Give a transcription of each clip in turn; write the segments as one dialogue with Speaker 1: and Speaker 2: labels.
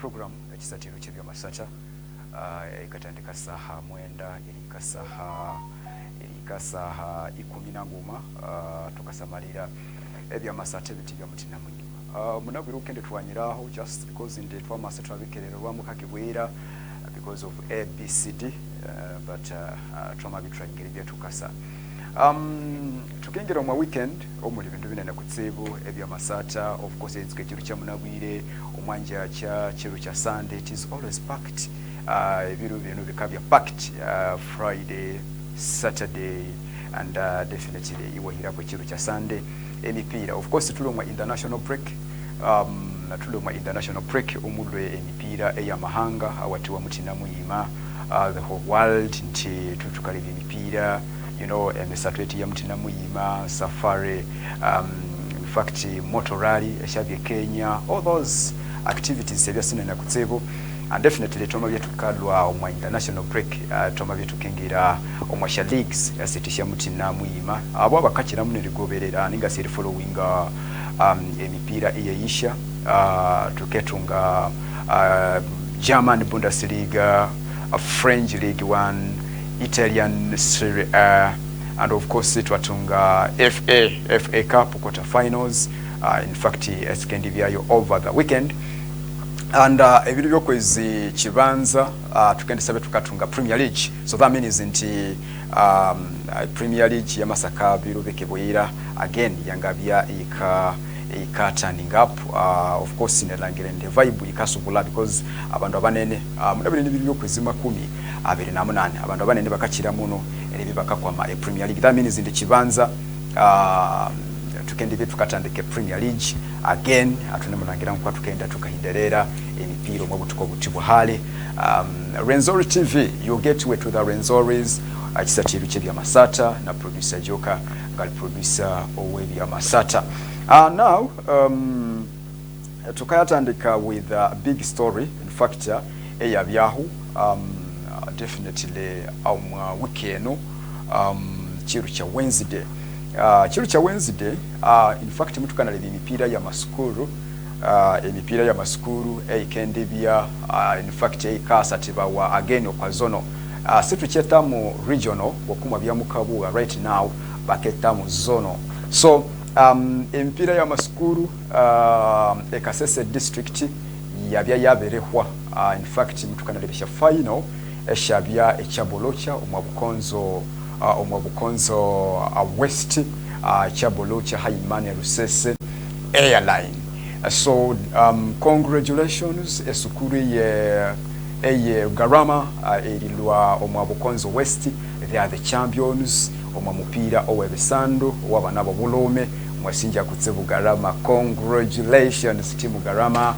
Speaker 1: program Ekisathiro Kye'Byamasatha ikatandika saha mwenda erika saha 10 tukasamalira ebyamasatha ebitibya mutina mwinyi munabwira okende twanyiraho just because in the twamasa twabikererwa mukakibwira because of ABCD but twamabitwanyira byatukasa tukengera mu weekend omuli bintu binene kutsibu ebyamasatha of course it's kiru kya munabwire omwanja kya kiru kya Sunday it is always packed ebiru bino bikabya packed Friday Saturday and definitely iwahira ku kiru kya Sunday emipira of course tulumwa international break tulumwa international break omulwe emipira eyamahanga awatiwa mutina muyima the whole world nti tutukalira emipira you know emisatweti ya mutina muyima safari in fact motor rally eshabye Kenya all those activities ebyasina na kutsebo and definitely toma byetukalwa omwa international break toma byetukengira omwa leagues yasitisha mutina muyima abo abakakira munene goberera ninga seri following emipira iyisha tuketunga German Bundesliga French League 1 Italian Serie A and of course twatunga FA Cup quarter finals in fact esikendibyayo over the weekend and ebintu byokwezi kibanza tukendesabe tukatunga Premier League so that means nti Premier League ya Masaka birobekebwira again yangabya turning up of course inelangirende vibe ikasubula because abantu abanene munabire n'ibiri byokwezi 28 abantu abanene bakakira muno erebi bakakwama Premier League that means ndi kibanza tukendibe tukatandike Premier League again atune munangira nkwa tukenda tukahinderera emipiro mu butuko butibwa hali Rwenzoris TV you get way to the Rwenzoris Ekisathiro Kye'Byamasatha na producer Joka ngali producer Kye'Byamasatha now tukayatandika with a big story in fact eyabyahu definitely weekend chiru cha Wednesday in fact mutukanale emipira ya maskuru emipira ya maskuru eikendibya in fact eikasatiba wa again okwazono situcheta mu regional okuma bya mukabuga right now baketa mu zono so empira ya maskuru ekasese district yabya yaberehwa in fact mutukanalebesha final eshabya ekyabolocha omwabukonzo west kyabolocha Haimane Rusese airline so congratulations esukuru ye Garama erilwa omwabukonzo west they are the champions omwamupira owebisando wabanabo bulome mwasinja kutsebu Garama congratulations team Garama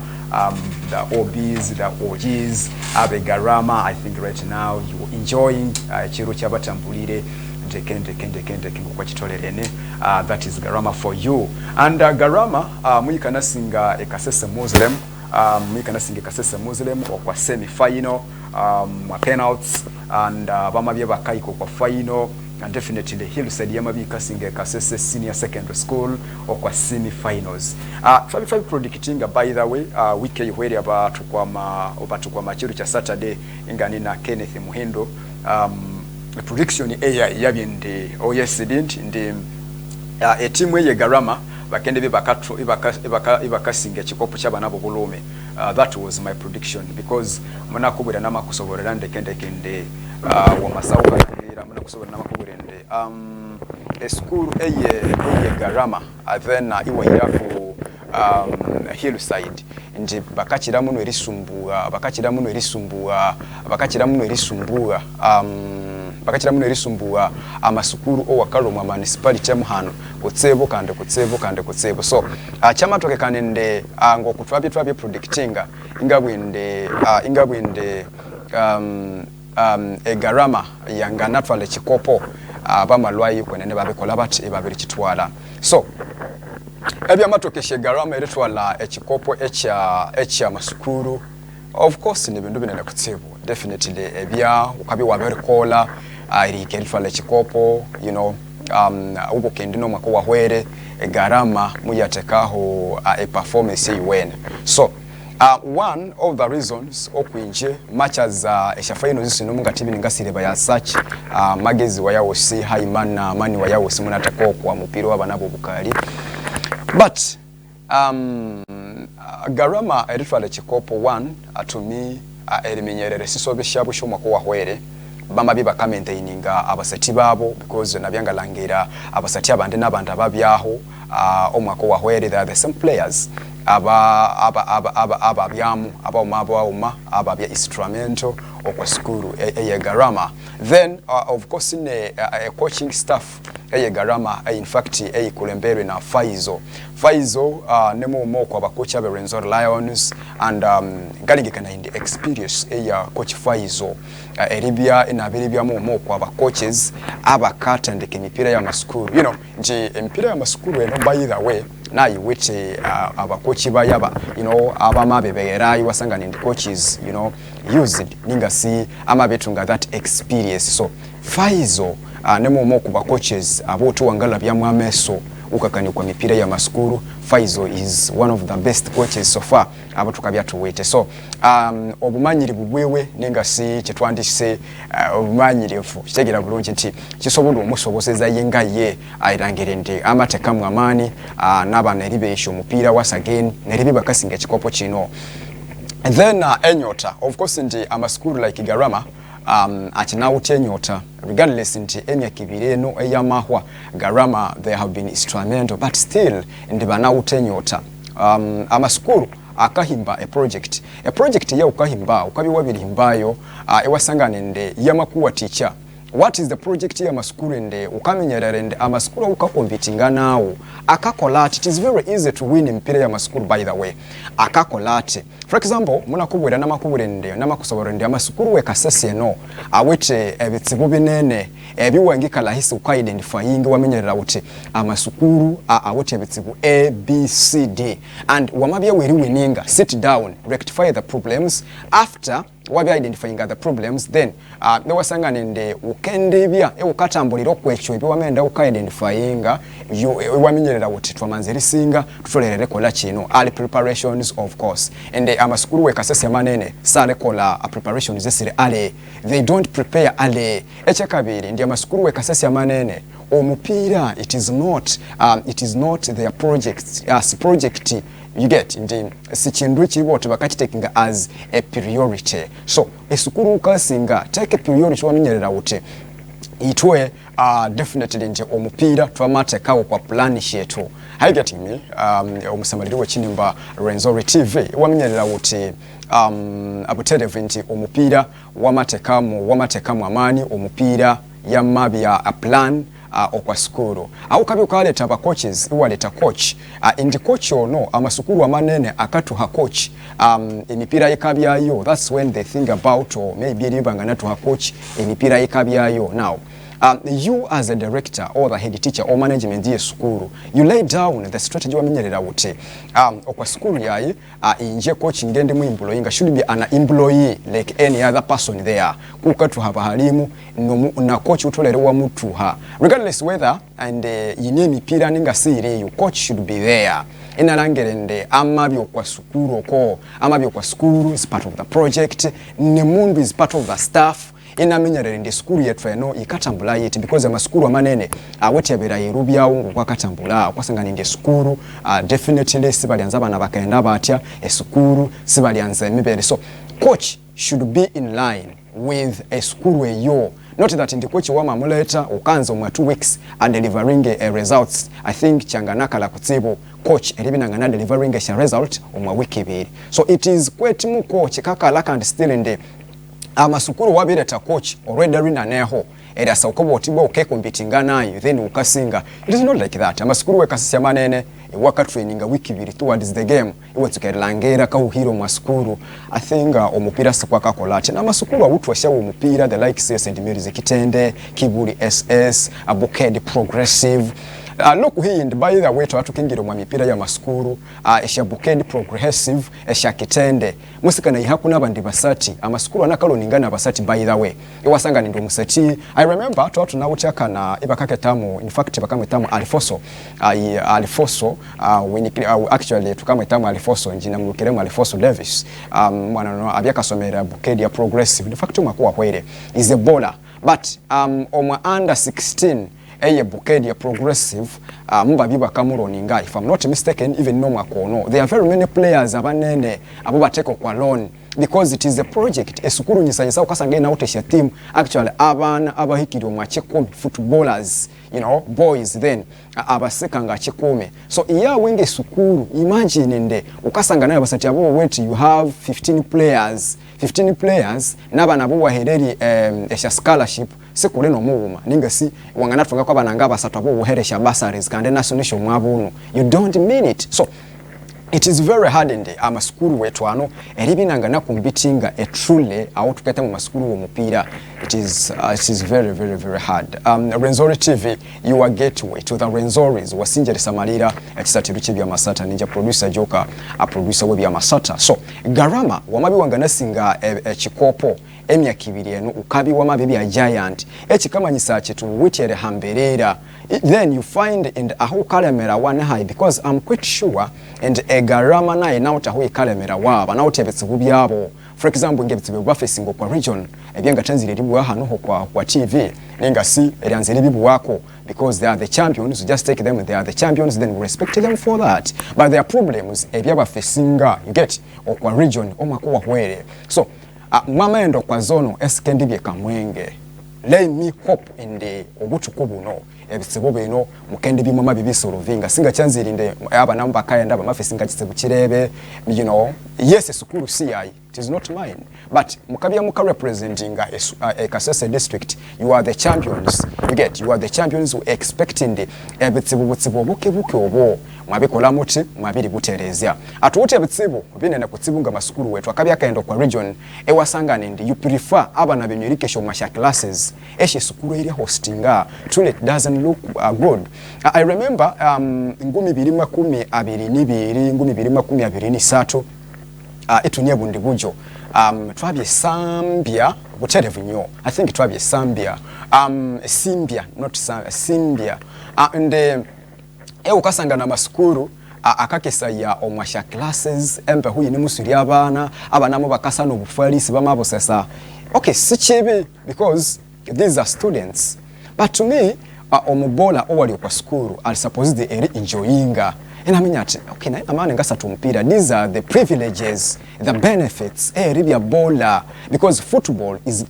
Speaker 1: the OBs the OGs abe Garama I think right now you enjoying chiro chabatambulire kende kwa chitolerene that is Garama for you and Garama mwikana singa ekasese Muslim okwa semi final penalties and bamabye bakayiko kwa final and definitely Hillside yamabika singa kasese senior secondary school okwa semi finals twabifa predicting by the way wiki yihwere abatukwa chiro cha Saturday ingani na Kenneth Muhindo prediction yabyende yes didn't ndi team ye Garama bakende ibakasinga chikopo chabanabo bulome that was my prediction because munakubira namakusoborera ndekende wa masauka era munakusoborera namakuburende school eye Garama then iwahira ku Hillside nje bakakira muno erisumbua amasukuru owakalo mu municipality muhano kutsebo so chamatoke kanende ngo kutwabye predictinga ingabwende Garama yangana twale chikopo bamalwayi kwenene babekola bati ebabiri kitwala so ebyamatoke Garama eritwala ekikopo echa masukuru of course ni bintu binene kutsebo definitely ebya ukabi waberikola iri kelifala chikopo you know uko kendino mwako wahwere Garama muyatekaho a performance yiwena so
Speaker 2: One of the reasons okwinje much as eshafaino zisino munga tibi ningasire baya search magezi wayawo si haimana mani wayawo si munatako kwa mupira w'abanabo bukali but Garama eritwale chikopo 1 to me elimenyerere sisobe shabu shoma ko wahwere bama biba maintaininga abasati babo because nabyanga langira abasati abande n'abandi ababyaho omwaka wahwere they are the same players ababyamu ababya instrumental okwa school eye Garama then of course in a coaching staff eye Garama in fact kulembere na Faizo nemo mo kwa bakocha be Rwenzoris Lions and galigikana in the experience coach Faizo eribya inabiribya mo kwa bacoaches abakata ndeke mipira ya maskuru you know nje empira ya maskuru eno by the way na yiwete abakochi bayaba you know abamabe begerayi wasanga ndi coaches you know used ningasi amabetunga that experience so Faizo nemo mo ku bacoaches abotu wangala bya mwameso ukakani kwa mipira ya maskuru Faizo is one of the best coaches so far abatukabya tuwete so obumanyiri bubwewe ningasi kyetwandise obumanyirifu kitegira bulungi nti kisobola omusoboseza yenga ye ayirangire ndi amatekamu amani nabana eribesho mupira once again neribi bakasinga kikopo kino and then enyota of course ndi amaskuru like Garama atinawuti enyota regardless nti emyaka ibiri eno eyamahwa Garama they have been instrumental but still ndi banawuti enyota amaskuru akahimba a project ya ukahimba ukabiwa birimbayo ewasangane nde yamakuwa teacher what is the project ya maskuru nde ukamenyerere nde amaskuru ukakompitinga nawo akakolate it is very easy to win mpira ya maskuru by the way akakolate for example munakubwera namakubure nde namakusobora nde amaskuru wekasese no awete ebitsibu binene ebiwangika lahisi uka-identifying wamenyerera uti amasukuru awete ebitsibu A, B, C, D and wamabya weri wininga sit down rectify the problems after wabi identifying the problems then newasangane nde ukendebya ukatambulira okwekyo ebyo wamenda uka-identifying wamenyerera uti twamanzeri singa tutolerere kola kino early preparations of course and amasukuru wekasese manene sale kola preparations esire ale they don't prepare ale ekyakabiri ndi amasukuru wekasese manene omupira it is not their project as project you get indi sichindu chiboto bakachitekinga as a priority so esukuru ukasinga take a priority wamenyerera uti itwe definitely nje omupira twamatekawo kwa plan shetu are you getting me omusamaliri w'ekinimba Rwenzoris TV wamenyerera uti abutere nti omupira wamatekamu amani omupira yamabya a plan okwa skuru aukabi ukaleta aba coaches iwaleta coach indi coach ono amasukuru amanene akatuha coach emipira yekabyayo that's when they think about or maybe libangana to coach emipira yekabyayo now you as a director or the head teacher or management ye skuru you lay down the strategy wamenyerera uti okwa skuru yayi inje coach ngende mu employee should be an employee like any other person there kukatu haba halimu na coach utolere wa mutuha regardless whether and yine mipira ninga siri you coach should be there inalangerende amabyo kwa skuru ko amabyo kwa skuru is part of the project ne mundu is part of the staff inamenyerere ndi skuru yetu eno ikatambula yeti because amaskuru amanene awetebera yerubyawo kwakatambula kwasangana ndi skuru definitely sibalianza bana bakaenda batya eskuru sibalianza emibere so coach should be in line with a skuru eyo not that ndi coach wa mamuleta ukanza mu 2 weeks and delivering a results I think changanaka la kutsibo coach elibinangana delivering a result omwa wiki ibiri so it is quite mu coach kaka laka and still in amasukuru wabireta coach already rina neho era saukobo otibo ukekompitinga nayo then ukasinga it is not like that amasukuru wekasisya manene waka training wiki ibiri towards the game iwe tukerangera ka uhiro masukuru I think omupira sakwa kakolate na masukuru awutwasha omupira the like CS and Music Kitende Kibuli SS Abukedi Progressive look here, and by the way, to atukingira mu mipira ya maskuru esha Bukedi progressive esha Kitende musika na ihakuna bandi basati amaskuru anakaloningana basati by the way iwasanga ndo musati. I remember to na utaka na ibakake tamu, in fact bakamwe tamu Alifoso actually tukamwe tamu Alifoso njina mukiremu Alifoso Davis mwana no abyaka somera Bukedi ya progressive, in fact makuwa kwere is a bowler, but omwa under 16 eye Bukedi ya progressive mubabiba kamuroninga, if I'm not mistaken, even no makono. There are very many players abanene abo bateko kwa loan because it is a project esukuru nyisanyisa ukasanga na utesha team actually abana abahikiro machekome footballers, you know, boys then abasekanga chekome. So iya wenge sukuru, imagine nde ukasanga nayo basati abo went you have 15 players naba nabo wahereri esha scholarship sekule no muuma ninga si wangana tunga kwa bananga basatu abo woheresha basaries kandi national mwabuno. You don't mean it. So it is very hard in the amaskuru wetu ano eribinanga na kumbitinga truly au tuketa mu maskuru wo mupira. It is very hard. Rwenzoris TV, you are Getway to the Rwenzoris wasinjeri samalira Ekisathiro Kye'Byamasatha ninja producer Joka a producer Kye'Byamasatha. So garama wamabi wangana singa chikopo emyaka 2 eno ukabi wamabi bya giant ekikamanyisa chetu witere hamberera. Then you find in aho kalemera one high because I'm quite sure and garama naye nauta ho kalemera waba nauta ebitsibu byabo. For example, ngebitsibu bafacing kwa region ebyenga tanzire libu hano kwa TV ninga si erianzire bibu wako because they are the champions. Just take them, they are the champions, then we respect them for that. But their problems ebyaba facinga you get kwa region omakuwa hwere. So mama endo kwa zono eskendibye kamwenge. Let me hope in the obutukubu no ebitsibu bino mukende bimama bibisorovinga singa chanzirinde aba namba kayenda ba mafesinga kitsibu kirebe, you know. Yes, esukuru CI, it is not mine, but mukabya muka representing a Kasese district, you are the champions. You are the champions who expecting the ebitsibu buke obo mwabikola muti mwabiri buterezya atuwote ebitsibu binene kutsibunga masukuru wetu akabya kaendo kwa region ewasanga nindi you prefer abana benyerikesho masha classes eshe sukuru area hostinga truly it doesn't look good. I remember ngumi 2022 ngumi 2023 etunye bundi bujo twabye Sambia buterevu nyo. I think twabye Sambia Simbia not Simbia and ukasanga na maskuru akakesa ya omwasha classes empe huyi ni musuri abana mu bakasa no bufalisi bamabo sesa. Okay, sichebe because these are students, but to me omubola owali kwa skuru ali supposed eri enjoyinga ena minyati. Okay, na amane ngasa tumpira, these are the privileges, the benefits ribya bola because football is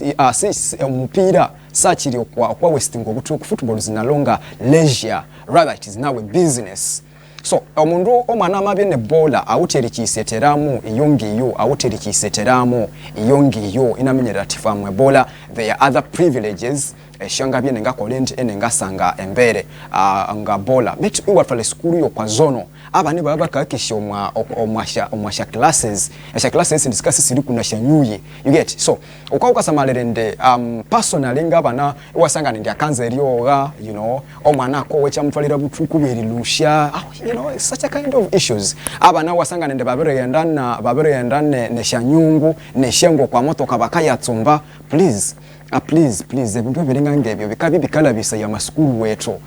Speaker 2: mpira sachiri kwa westingo butu. Football is no longer leisure, rather it is now a business. So omundu omana mabene bola awuteri kiseteramu iyongiyo awuteri kiseteramu iyongiyo inamenyera tifamu bola. There are other privileges shanga byene ngakolenti enengasanga embere nga bola metu iwatwale skulu yo kwa zono abani baba kakisha omwasha classes esha classes discuss siri kuna shanyuye you get. So ukaukasamalende personally ngabana iwasanga ndi akanza erioga, you know, omwana ko wecha mutwalira butuku berilusha, you know, such a kind of issues abana wasanga nende babere yendane ne shanyungu ne shengo kwa moto kabakaya tsumba. Please ebintu ebiringa ebyo bikabi bikala bisa ya maskulu wetu.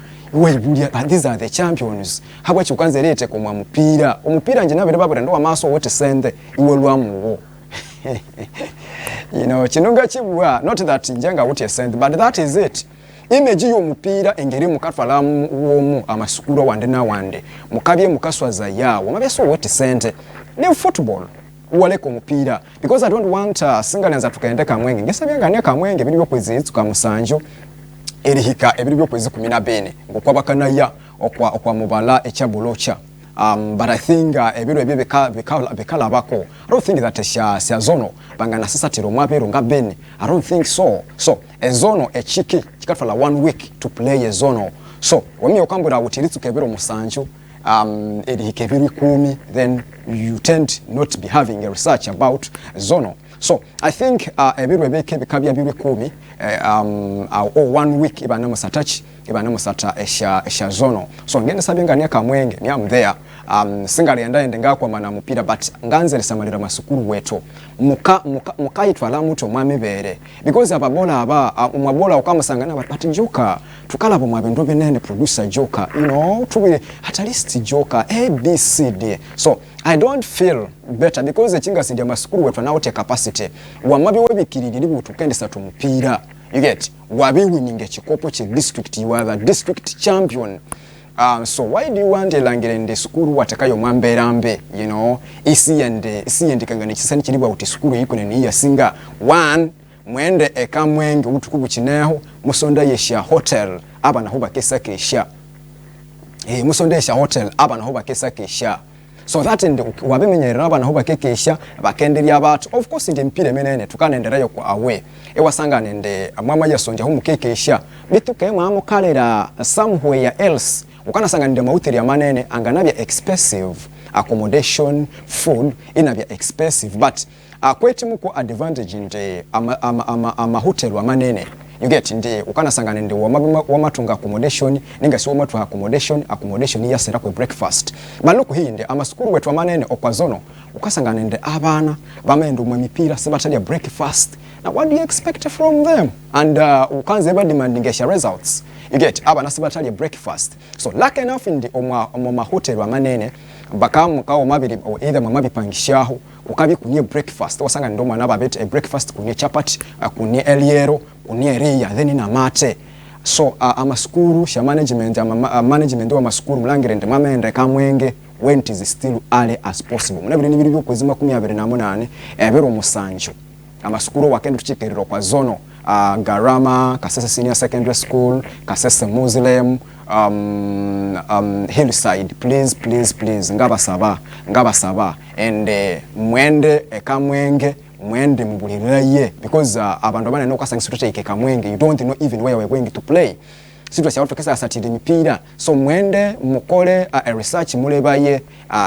Speaker 2: These are the champions. Habwa chukanze lete kwa mupira omupira nje nabere babere ndo amaso wote sende iwe lwamu. You know, chinunga chibwa, not that njenga wote sende, but that is it. Image yo mupira engeri mukatwalamu uomu amasukulu wande na wande mukabye mukaswaza yawo mabeso wote sende ni football uwaleko mupira because I don't want singalenza tukaende kamwenge ngesabyangania kamwenge biri byokwezi tukamusanjo erihika ebiri byokwezi 14 ngokwabakana ya okwa mubala echabulocha. But I think ebiro ebye bekala bako. I don't think that sya zono bangana sisatiro mwabero ngabeni. I don't think so. So a zono echiki chikatwala 1 week to play a zono. So when you come with our utilitu kebiro musanjo erihike ebiri 10, then you tend not to be having a research about zono. So I think ebirwe beke bikabya bibwe 10 or 1 week ibana musata esha zono. So ngende sabengania kamwenge ni am there. Singali enda ngakwa mana mupira but nganze samalira masukuru weto mukayitwala muto mwamibere because ababola umwabola okamusangana but Joka tukala bo mwabendo benene producer Joka, you know, to be at least Joka ABCD. So I don't feel better because the chinga sidi masukuru wetu na ote capacity wamabi webikiriri butukendesa tumupira, you get wabi winning ekikopo che district, you are the district champion. So why do you want elangire in the school watakayo mamberambe, you know, isi and kangani chisani chiliba uti school yikune ni ya singa 1 mwende ekamwenge utukubu chineho musonda yesha hotel aba na huba kesa kesha musonda yesha hotel aba na huba kesa kesha. So that in the wabimenyerera aba na huba kekesha bakenderia abantu of course ndi mpire menene tukanenderayo kwa away ewasanga nende mama yasonja hu mukekesha bituke mwamu kalera somewhere else ukana sanga nde mauteri ya manene anganabya expensive accommodation food inabya expensive but kweti muko advantage nde ama hotel wa manene, you get nde ukana sanga nde wamatunga accommodation ninga si wamatu accommodation yasera kwa breakfast maluku hii nde ama skuru wetu wa manene okwazono ukasanga nde abana bamendo mu mipira sebatalya breakfast. Now what do you expect from them? And ukanze ba demanding esha results, you get aba nasibatali breakfast. So lucky enough in the oma hotel wa manene bakamu kawo mabiri or either mamabi pangishaho ukabi kunye breakfast wasanga ndo mwana babete breakfast kunye chapati kunye eliero kunye reya then na mate. So amaskuru sha management management wa maskuru mlangire nde mamende kamwenge when it is still early as possible. Munabiri nibiri byo kwezima 28 ebero musanjo amasukuru wakende tuchikerero kwa zono Garama, Kasese Senior Secondary School, Kasese Muslim, Hillside, please ngaba saba and mwende ekamwenge mwende mbuliraye because abantu bana no kasanga situte kamwenge, you don't know even where we're going to play. Sitwa cha kesa asatide mipira, so mwende mukole a research mulebaye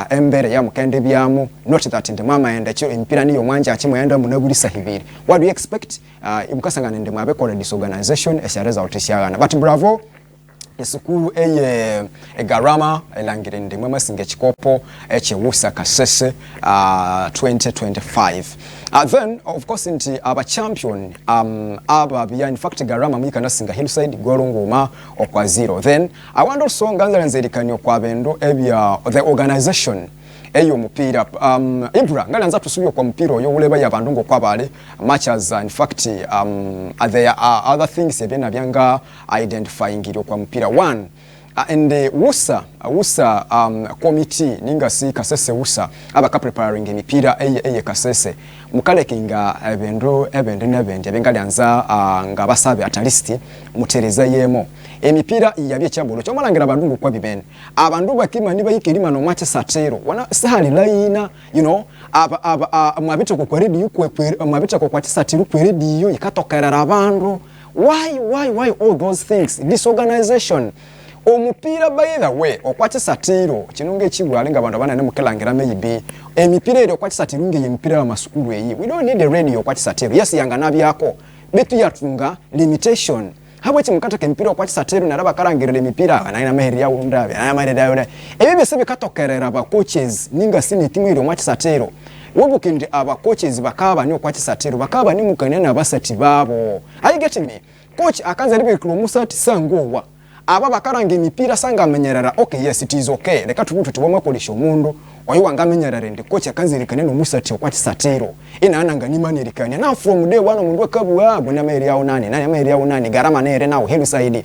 Speaker 2: embere ya mukende byamu, not that in the mama and cho mipira niyo mwanja achimwe enda munabulisa hiviri. What do you expect? Imukasanga nende mwabe kole disorganization as a result shagana. But bravo esukuru Garama elangire ndi mwema singe chikopo echewusa Kasese 2025. Then of course inti aba champion aba bya in fact Garama mwikana singa Hillside golunguma okwa 0. Then I want also nganza nzerikanyo kwa bendo ebya the organization eyo mupira Ibra ngalanza tusubyo kwa mpira yo uleba ya bandungo kwa bale much as in fact there are other things ebena byanga identifying iro kwa mpira 1 and the wusa committee ninga si Kasese wusa abaka preparing emipira eye Kasese mukale kinga ebendo abengalyanza ngabasabe at least mutereza yemo emipira yabye cyambolo cyo malangira bandungu kwa bibene abandu bakima niba yikirima no mwache satero wana sahali laina, you know, mwabito ko radio mwabito ko kwati satiro ku radio ikatokerera abandu. Why all those things? Disorganization. Omupira by the way okwati satiro kinunge kigwalinga abantu abana ne mukelangira maybe emipira ero okwati satiro nge emipira ya masukuru eyi. We don't need a radio okwati satiro. Yes yanga nabyako bitu yatunga limitation. Habwe chimukata kempira okwati satiro naraba karangirira emipira anaina meheri ya undabe ana maheri da ebibe sebe katokerera ba coaches ninga sini timu ero okwati satiro. Wobukindi aba coaches bakaba ni okwati satiro bakaba ni mukanena abasati babo. Are you getting me? Coach akanza libe kulomusa tisangowa aba bakaranga emipira sanga amenyerera. Okay, yes, it is okay. Leka tubutu tuboma kolisha omundu oyo wangamenyerera ndi coach akanzirikane no musati okwati satiro ina ananga ni manirikane na from day one omundu akabu abo na meri ya unani na meri ya unani Garama nere nawo Hillside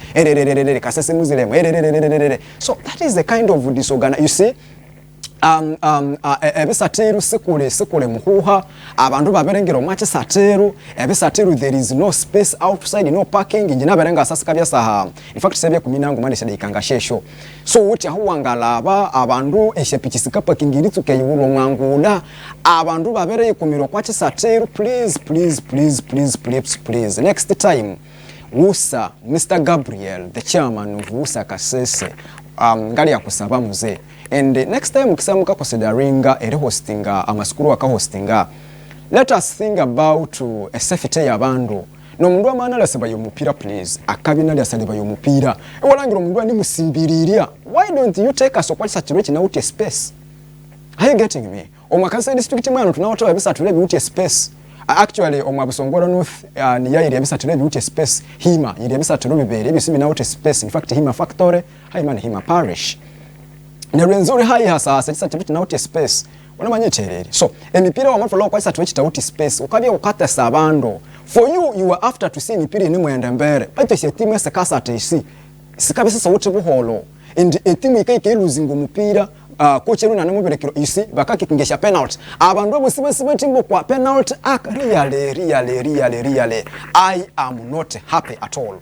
Speaker 2: Kasese Muslim so that is the kind of disorganization you see. Ebisatiro sekule muhuha abantu baberengero mwache satiro ebisatiro there is no space outside, no parking njina berenga asasika bya saha in fact sebya kuminango mane shedikanga shesho so wuti ahuwangalaba abantu eshepichisika parking iritsuke yulo mwangula abantu babereye kumiro kwache satiro please next time Wusa Mr. Gabriel the chairman of Wusa Kasese ngali yakusaba muze. And next time ukisamuka consideringa ere hostinga amaskuru aka hostinga let us think about a safety y'abantu n'omundu amaana alasaba y'omupiira please akabina lyasaleba y'omupiira ewalangira omundu andi musimbiriria why don't you take us okwatisa kiro kinawuti space are you getting me omwakasa district mwano tunawatoa ebisatule biwuti space actually omwabusongora north ni yairi ebisatule biwuti space hima yiri ebisatule bibere ebisimi nawuti space in fact hima factory haimana hima parish ne Rwenzori hayi hasasa kisatule kinawuti space unamanye tereri so emipira wa mafolo kwa kisatule kitawuti space ukabya ukata sabando for you are after to see emipira ni mwenda mbere but se timu ese kasate isi sikabisa sawuti buholo and etimu ikaike losing omupira coach Runa namuberekero isi bakaki kingesha penalty abandu abusibasibe timbo kwa penalty really I am not happy at all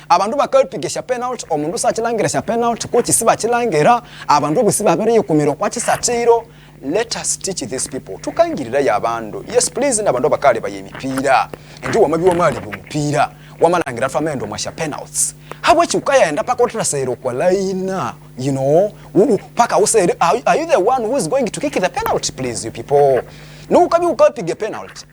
Speaker 2: abandu bakalpigesha penalty omundu sachilangiresha penalty coach siba chilangera abandu abusiba abereye kumiro kwa Ekisathiro. Let us teach these people tukangirira yabandu yes please nabandu bakale bayemipira ndi wamabiwa mali bumupira wamalangira famendo masha penalties habwe chukaya enda paka otrasero kwa laina you know paka usere are you the one who is going to kick the penalty please you people no ukabi ukapige penalty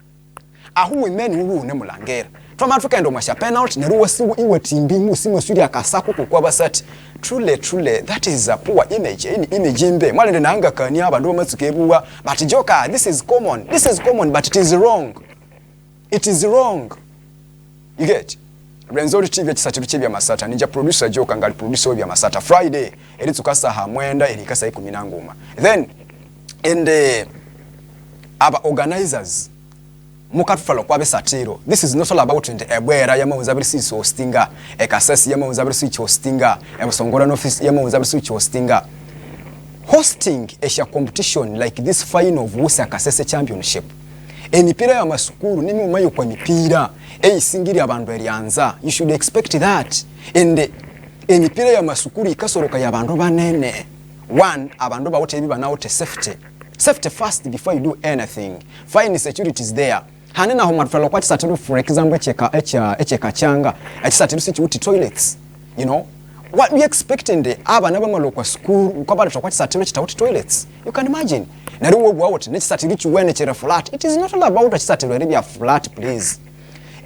Speaker 2: ahu women wu ne mulangera twama tukenda masha penalty ne ruwa siwo iwe timbi musimo suri akasako kwa basati truly that is a poor image image imbe mwalende nanga kani abandu bamatsukebuwa but Joka this is common but it is wrong you get Rwenzoris TV Ekisathiro Kye'Byamasatha ninja producer Joka ngali producer Kye'Byamasatha Friday elitukasa hamwenda elikasa 10 ngoma then in the aba organizers mukatufalo kwa Ekisathiro this is not all about ebwera yamawuzabirisi hostinga ekasasi yamawuzabirisi hostinga ebusongora office yamawuzabirisi hostinga hosting a competition like this final of Wusa Kasese Championship emipira ya masukuru nimi umayo kwa mipira singiri abantu erianza you should expect that and emipira ya masukuru ikasoroka ya bantu banene one abantu bawote biba nawote safety first before you do anything fine security is there hanena ho matfalo kwa Ekisathiro for example echeka changa Ekisathiro sichiuti toilets you know what we expecting the abana bamalo kwa school ukabala kwa Ekisathiro chitauti toilets you can imagine nari wo bwawote Ekisathiro chiwene chera flat it is not all about Ekisathiro area flat please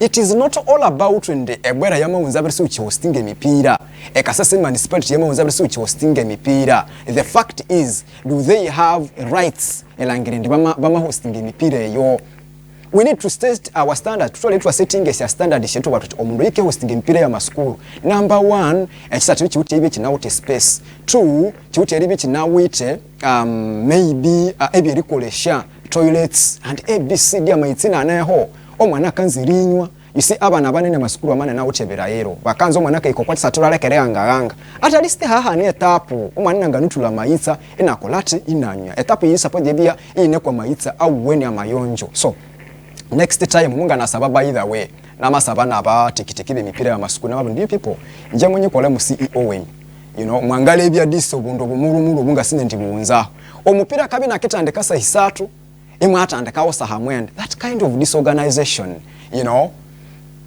Speaker 2: it is not all about when the ebwera yamawunzabirisi uchi hosting emipira ekasase municipality yamawunzabirisi uchi hosting emipira the fact is do they have rights elangire ndi bama hosting emipira yo we need to state our standard tutole twa setting a standard shetu batu omundu yike hosting emipira ya masukuru number 1 Ekisathiro chiwute ibe kinawute space 2 chiwute ibe kinawite maybe ebi rikolesha toilets and ABCD amaitsina naho omwana kanzirinywa you see abana banene masukuru amana na uchebera yero bakanzo omwana ka ikokwa Ekisathiro alekeranga at least haha ne etapu omwana nganutula maitsa enakolati inanya etapu yisappo debia ine kwa maitsa au weni amayonjo so next time munga nasaba by the way namasaba naba tikitikibe mipira ya masukuru nabo ndi people nje munyi kola mu CEO wen you know mwangale ebya diso bundo bumuru bunga sine ndi muunza omupira kabi na ketandekasa hisatu imwe atandekawo sahamwende that kind of disorganization you know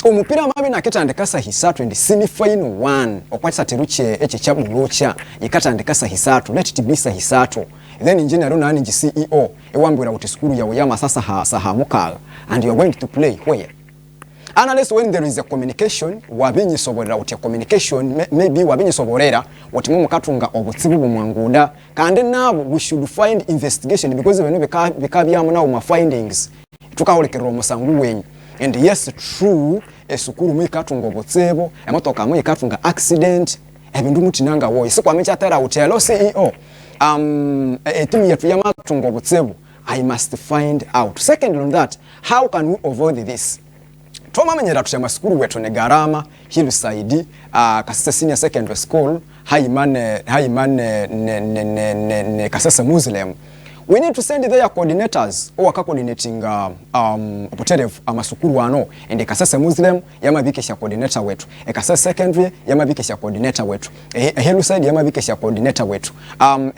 Speaker 2: omupira mabi na ketandekasa hisatu and semi final 1 okwatisa che ekyabulucha ikatandekasa hisatu let it be hisatu then engineer na ani CEO ewambira uti skulu yawo yamasasa sahamukala and you are going to play where unless when there is a communication wabinyi soborera uti communication maybe wabinyi soborera uti mu katunga obutsibu bumwanguda kandi nabo we should find investigation because when bikabyamu na uma findings tukaholekera omusangu wenyu and yes true esukuru mu katunga obutsibu emotoka mu katunga accident ebindu mutinanga wo isikwa mecha tera utelo CEO etimu yetu ya matunga obutsibu I must find out. Second on that, how can we avoid this? Toma menyera tushama skuru wetu ne garama hilu saidi Kasese senior secondary school haimane ne Kasese Muslim. We need to send their coordinators or coordinating operative amasukuru wano and Kasese Muslim yamabikesha coordinator wetu Kasese secondary yamabikesha coordinator wetu hilu saidi yamabikesha coordinator wetu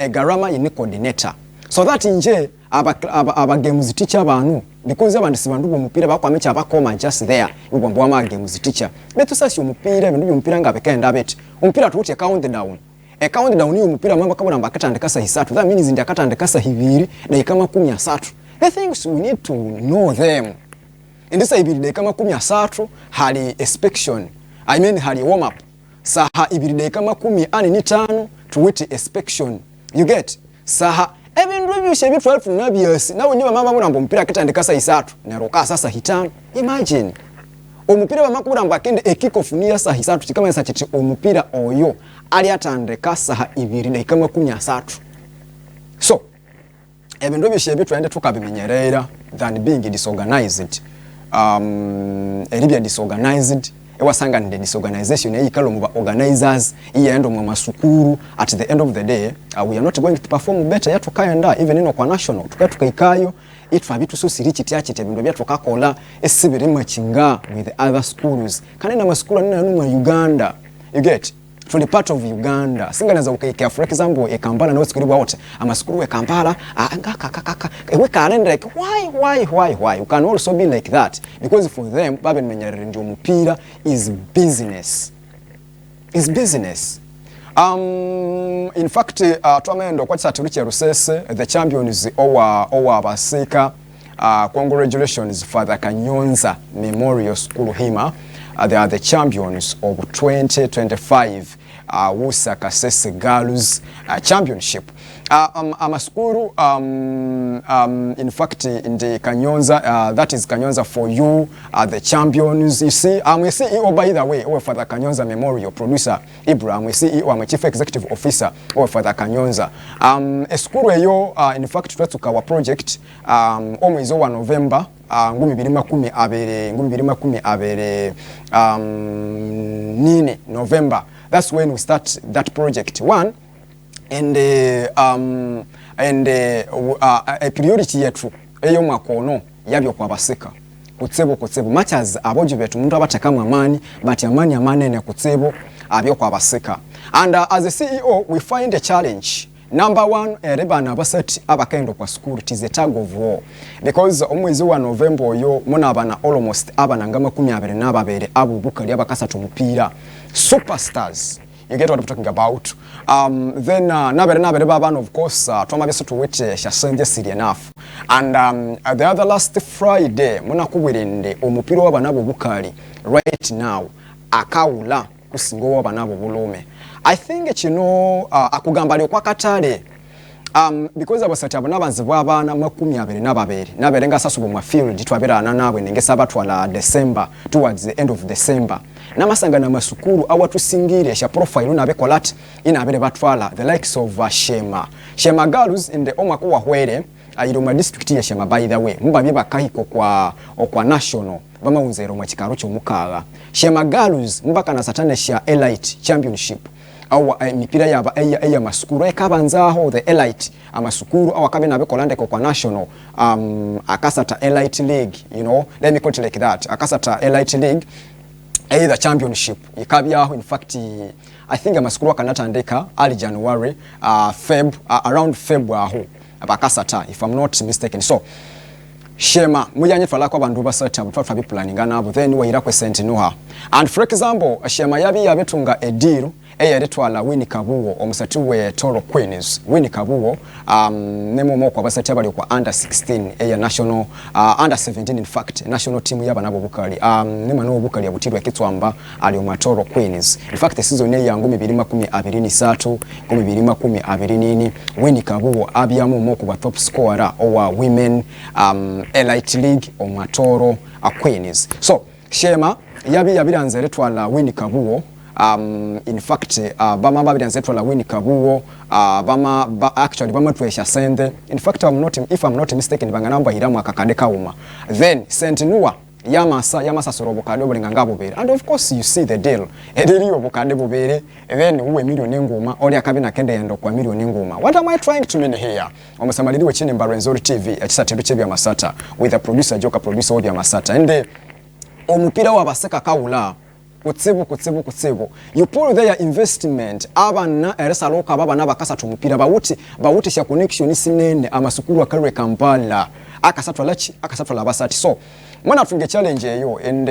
Speaker 2: garama yini coordinator so that nje aba games teacher banu because abandi sibandu bomupira bakwamecha abakoma just there ubombo ama games teacher betu sasi umupira bindu byumupira ngabekenda beti umupira tuuti countdown ni umupira mamba kabona mbakatandika sa hisatu that means ndi akatandika sa hiviri na ikama 13 The things we need to know them. In this ibiride kama 13 hali inspection. I mean hali warm up. Saha ibiride kama 15 tuwite inspection. You get? Saha ebintu byose bitwalfu nabyasi nawe nyuma mama murambo mpira kitandika sa 3 neroka sasa hitano. Imagine omupira bamakubulamba akende ekikofu niya sa 3 kikama yasa kiti omupira oyo ali atandika saha ibiride kama 13. So ebintu byose bitwende tukabimenyerera than being disorganized. Eribya disorganized ewasanga nde disorganization eyikalo mu organizers iyendo mu masukuru. At the end of the day we are not going to perform better yatukayenda even ino kwa national tukayikayo itwa bitu so siri kiti bintu byatukakola esibiri machinga with the other schools kanena masukuru nina mu Uganda. You get from the part of Uganda singa naza ukayika for example e Kampala no sikuri wote amasukuru e Kampala we can like why you can also be like that because for them babe menyerere ndio mupira is business. In fact twamendo kwa tsatuluche rusese the champions owa basika. Congratulations Father Kanyonza Memorial School Hima. They are the champions of 2025 Wusa Kasese Girls Championship. Amaskuru in fact in the Kanyonza that is Kanyonza for you the champions. You see we CEO by the way Father Kanyonza Memorial producer Ibrahim, we CEO I'm chief executive officer Father Kanyonza. Eskuru eyo in fact twatuka our project omwezi wa November ngumi 2012 nini November. That's when we start that project one. And a priority yetu eyo makono yabyo kwa baseka kutsebo much as aboji betu muntu abataka amani but amani ne kutsebo abyo kwa baseka. And as a CEO we find a challenge. Number one, erebana abasati abakendo kwa school, it is a tug of war because omwezi wa November oyo muna abana almost abana ngama 22 abu bukali abakasatu mupira superstars. You get what I'm talking about. Then nabere baba of course twamabeso tuwete shasenge siri enough. And the other last Friday muna kubirinde omupira w'abana bukali right now akawula kusingo w'abana bulume. I think akugambali kwa katale because abasati abana banze bw'abana 22 naberenga sasubo mu field twabirana nabwe nengesa batwala December towards the end of December namasanga na masukuru awatusingire sha profile unabe kolat inabere batwala the likes of Shema Girls in the omako wa hwere ayiroma district ya Shema. By the way mbabi bakahiko kwa national bama unzero mu kikaro cyo mukaga Shema Girls mbaka na satane sha elite championship awa mipira yaba eya masukuru ekabanzaho the elite amasukuru awakabe nabe kolande kwa national akasata elite league, you know, let me call it like that, akasata elite league either championship ikabyaho. In fact I think amasukuru akanatandeka early January around February abakasata if I'm not mistaken. So Shema mujanye twala kwa bandu basata butwa bi planning nabo then we irakwe sentinoha. And for example Shema yabetunga a deal eyaletwala Winnie Kabuwo omusati we Toro Queens. Winnie Kabuwo nemo kwa basati abali kwa under 16 eya national under 17 in fact national team yaba nabo bukali nema no bukali abutirwa kitwamba ali mu Toro Queens. In fact the season ya 2023 2024 Winnie Kabuwo abyamu moko ba top scorer owa women elite league o Toro Queens. So Shema yabiranze letwala Winnie Kabuwo. In fact bama babiranze letwala Winnie Kabuwo actually bama twesha sende. In fact if I'm not mistaken banganamba hiramu akakadeka uma then sentinua yamasa sorobokade obulinga bubere. And of course you see the deal edeli obokade bubere then uwe milioni ngoma oli akabina kende yendo kwa milioni ngoma. What am I trying to mean here? Omusamalidi we chini Rwenzoris TV Ekisathiro Kye'Byamasatha with the producer Joka producer Kye'Byamasatha and omupira wabaseka kawula kutsibu you pull their investment abana eresaloka baba nabakasa tumupira bawuti sha connection sinene amasukuru akarwe Kampala akasatwa labasati. So mwana tunge challenge eyo, and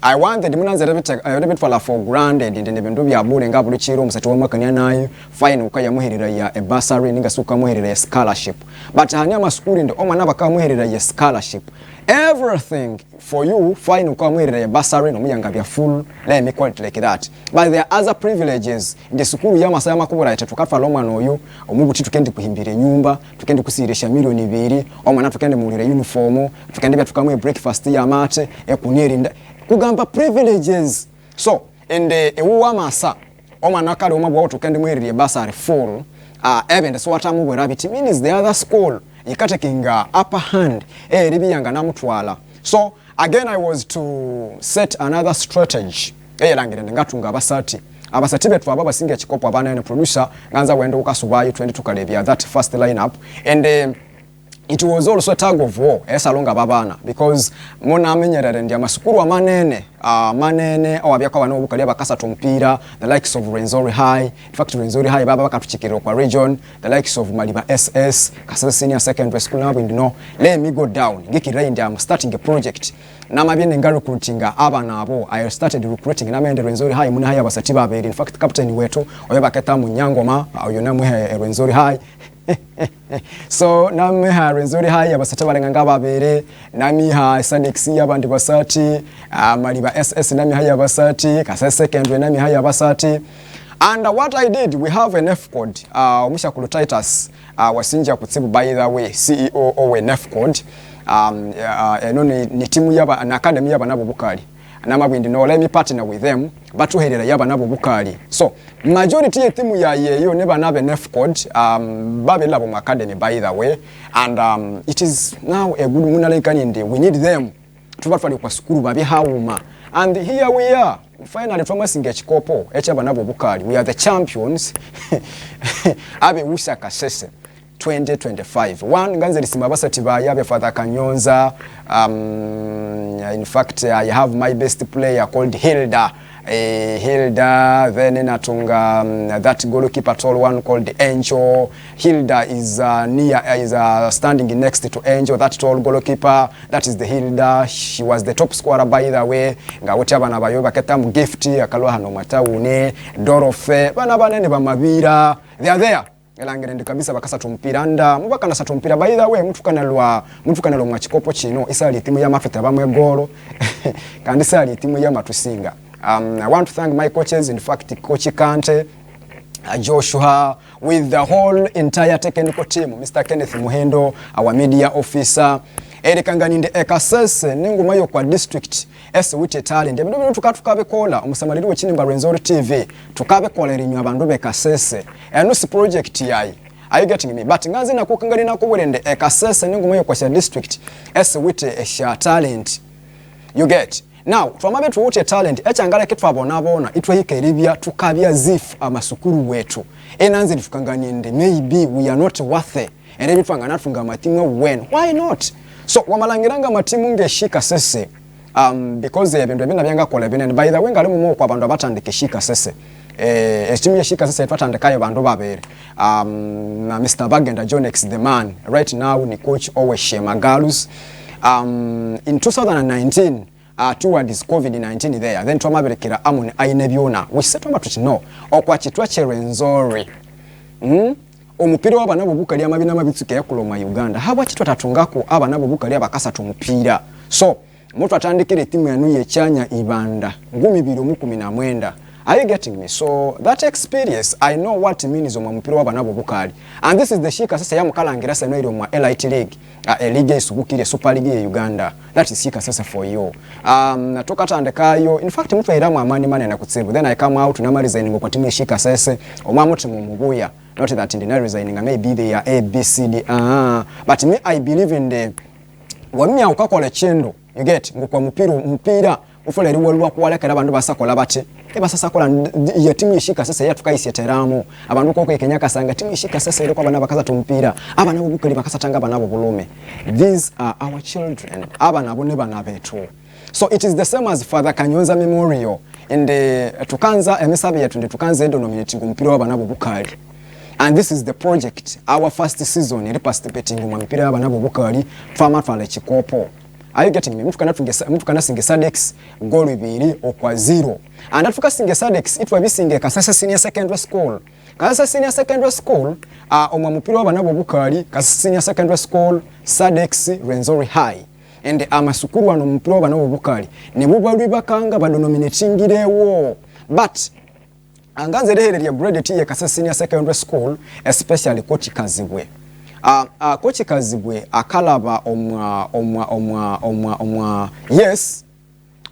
Speaker 2: I want the munanze rebit for granted in the bintu bya bule nga buli chiro musati wa makanya nayo fine ukaya muherera ya bursary ninga suka muherera ya scholarship, but hanya maskuli ndo omwana baka muherera ya scholarship. Everything for you fine ukaya muherera ya bursary no muyanga bya full, let me call it like that. But there are other privileges in the school ya masaya makubura tukatwa lomwana oyo omubuti tukendi kuhimbire nyumba, tukendi kusiresha milioni 2, omwana tukendi mulira uniform, tukendi bya tukamwe breakfast ya mate ekunirinda kugamba privileges. So ende ewuwa masa omwana kale omabwa tukendi mwirire bursary full even so watamu bwe rabbit means the other school ikatekinga upper hand libiyanga namutwala. So again I was to set another strategy langire ngatunga abasati betu ababa singa chikopo abana ne producer nganza wende ukasubayo 20 tukalebya that first lineup, and it was also a tug of war esalonga babana because mona amenyerere ndi amasukuru amanene manene awabyako bano obukalya bakasa tumpira, the likes of Rwenzoris High. In fact Rwenzoris High baba bakatuchikira kwa region, the likes of Maliba SS Kasese Senior Secondary School. Now we know let me go down ngikira ndi am starting a project namabye nga recruitinga abana abo. I started recruiting namende Rwenzoris High muna haya abasati babiri. In fact captain wetu oyebaketa munyangoma oyona muhe Rwenzoris High. So namiha Rwenzoris High abasati balenganga babere, namiha Sanex yabandi basati, Maliba SS namiha yabasati, Kasese Secondary namiha yabasati. And what I did, we have an F code. Omushakulu Titus wasinja kutsibu, by the way, CEO of an F code. Eno ni timu yaba na academy yaba nabo bukali. Namabindi no let me partner with them but tuherera yaba nabo bukali. So majority ya timu ya yeyo neba nabe F code babe labo mu academy, by the way, and it is now a good munalekani ndi we need them tubatwali kwa skulu babe hauma, and here we are finally promising chikopo echaba nabo bukali. We are the champions abe usha kasese 2025. One nganze lisima basati ba yabe Father Kanyonza. In fact I have my best player called Hilda. Then natunga that goalkeeper tall one called Angel. Hilda is standing next to Angel, that tall goalkeeper. That is the Hilda. She was the top scorer, by the way. Ngawuti abana bayo baketamu gift akalwa hano matawune Dorothy bana banene bamabira. They are there. Elangere ndi kabisa bakasa tumpira nda mubaka na satumpira, by the way mtu kanalwa mwachikopo chino isali timu ya mafeta bamwe golo kandi isali timu ya matusinga. I want to thank my coaches, in fact Coach Kante, Joshua, with the whole entire technical team, Mr. Kenneth Muhendo, our media officer, Erikanganinde Ekasese ningumayo kwa district wite talent ebintu tukatukabe kola omusamaliri w'Ekinimba Rwenzoris TV tukabe kola erinyo abandu bekasese eno si project yayi. Are you getting me? But nganze nakukangani nakubwende Ekasese ningumayo kwa district wite esha talent. You get? Now twamabe tuwute talent echangala ketwabona itwahika eribya tukabya zif amasukuru wetu enanze tukanganinde maybe we are not worth it and ebitwangana tunga matimu when why not? So wamalangiranga matimu ngeshika sese because ebintu ebina byanga kola bine, and by the way ngale mu kwa bantu abatandike shika sese estimu ya shika sese twatandikayo bantu babere na Mr. Bagenda Jonex the man right now ni coach Oweshema Girls in 2019 towards COVID-19 there, then twamaberekera amune aine byona we set twama tukino okwachitwa Rwenzoris omupira w'abana bobukali amabina mabitsuke yakuloma Uganda habwa chitwa tatungako abana bobukali abakasa tumupira. So mutu atandikire timu yanu yechanya ibanda 2019. Are you getting me? So that experience, I know what it means on mupira w'abana bobukali, and this is the shika sasa ya mukalangira sasa no mu Elite League, a league isubukire Super League ya Uganda. That is shika sasa for you. Natoka tandekayo, in fact mutu airamu amani mane na kutsibu, then I come out na resigning kwa timu shika sasa omamuti mumubuya. Not that in the resigning maybe they are A, B, C, D, but me I believe in the wamia ukakola chendo. You get ngukwa mpira ufole riwolwa kwalekera abantu basakola bate basasakola ya timu ishika sasa ya tukaiseteramo abantu koko Kenya sanga timu ishika sasa ile kwa bana bakaza tumpira abana bubukali bakasa tanga bana bobulume. These are our children, abana bone bana betu. So it is the same as Father Kanyonza Memorial in the tukanza emisabe yetu ndi tukanze endo nominating mpira w'abana bobukali. And this is the project, our first season, iri participating mu mpira y'abana b'obukali twama twala ekikopo. Are you getting me? Mtu kana singe Sadex goal 2-0. And atuka singe Sadex itwa bisinge Kasasa Senior Secondary School. Kasasa Senior Secondary School omwa mupira w'abana b'obukali Kasasa Senior Secondary School Sadex Rwenzoris High. And amasukuru wano mupira w'abana b'obukali ne bubalwi bakanga badonominatingirewo. But anganze lehererya grade T ya Kasasa Senior Secondary School, especially Coach Kye'Byamasatha. Coach Kye'Byamasatha akalaba omwa yes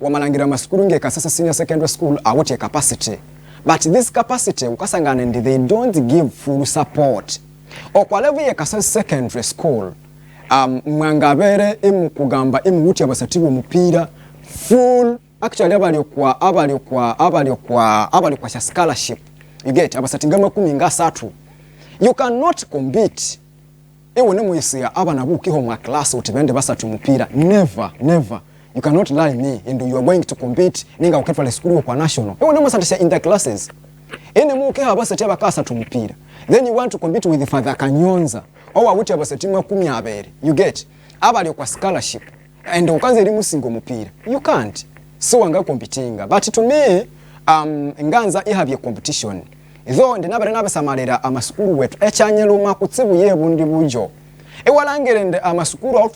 Speaker 2: wamalangira masukuru nge Kasasa Senior Secondary School awuti capacity, but this capacity ukasangana and they don't give full support. Okwa level ya Kasasa Secondary School mwangabere imu kugamba imu wuti abasatibu mupira full. Actually abali kwa scholarship. You get abasatingama 13. You cannot compete. Ewe ne muyisiya abana buki ho mwa class utibende basatu mupira. Never. You cannot lie me and you are going to compete ninga uketwale school kwa national. Ewe ne musatisha in the classes. Ene muke abasatu abakasatu mupira. Then you want to compete with the Father Kanyonza. Owa wuti abasatu 12. You get abali kwa scholarship and ukanze limu singo mupira. You can't. So wanga competinga. But to me, nganza ihabye competition. Though ndinabare nabasamalira amasukuru wetu echanyeluma kutsibu yebundi bujo. Ewalangere amasukuru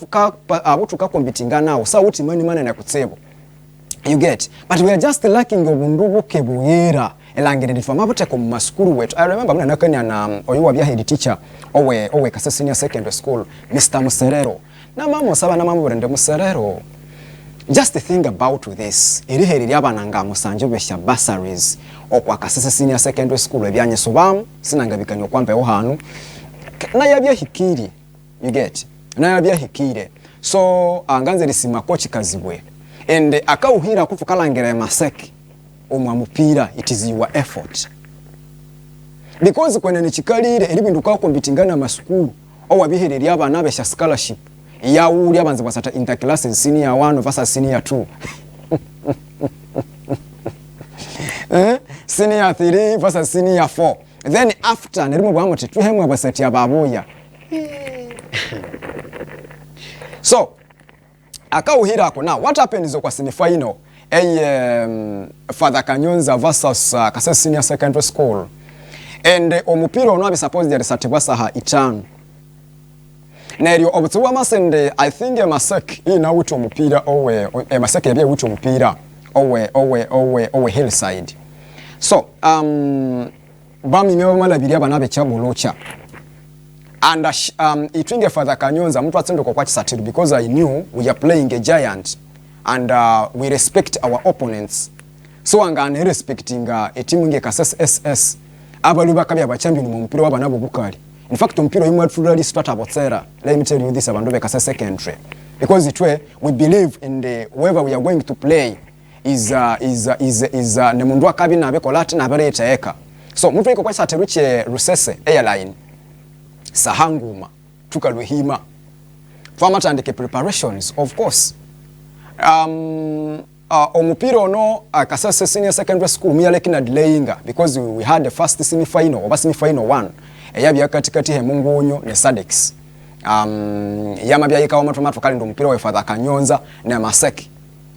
Speaker 2: abutuka competinga nawo sauti mani na kutsibu. You get? But we are just lacking obundu bukebuyera. Elangere ndifamabute ku masukuru wetu. I remember mna nakanya na oyiwa bya head teacher owe Kasasa Senior Secondary School Mr. Muserero. Na mama saba na mama burende Muserero. Just think about this. Iri heri abana nga musanje besha bursaries okwa Kasasa Senior Secondary School ebyanye sobamu sinangabikanyo kwampe ohanu na yabya hikiri. You get? Na yabya hikire. So anganze lisima Coach Kye'Byamasatha and akauhira kufukalangera maseki omwa mupira. It is your effort, because kwene ni chikalire eri bindu kwa kombitingana masukuru owabihereri abana besha scholarship ya uli abanze basata interclasses senior 1 versus senior 2. Senior 3 versus senior 4. Then after nerimu bwamuti tuhemu abasati ababuya. So akauhira ako. Now what happens kwa semi-final Father Kanyonza versus Kasasa Senior Secondary School, and omupira ono abi suppose there satibwasaha itano. Neryo obutwa masende I think Masek ina wuto mupira owe Masek yabye wuto mupira owe hillside. So bami mewa mala biria bana becha bolocha. And itwinge Father Kanyonza mtu atsendo kwa Ekisathiro, because I knew we are playing a giant and we respect our opponents. So angane respecting a team nge Kasasa SS abaluba kabya ba champion mu mupira wabana bobukali. In fact, mpiro imwe truly start about Sarah. Let me tell you this about Kasasa Secondary, because it way we believe in the whoever we are going to play is nemundwa kabina abeko lati na bareta eka. So mtu iko kwa Ekisathiro Rusese airline sahanguma tukalwehima famatandike preparations of course. Omupira ono Kasasa Senior Secondary School muyalekina delayinga because we had the first semi-final or semi-final 1 eyabya katikati hemungunyo ne Sadex. Yamabya yikawa matu kali ndo mupira wa Father Kanyonza na Maseki,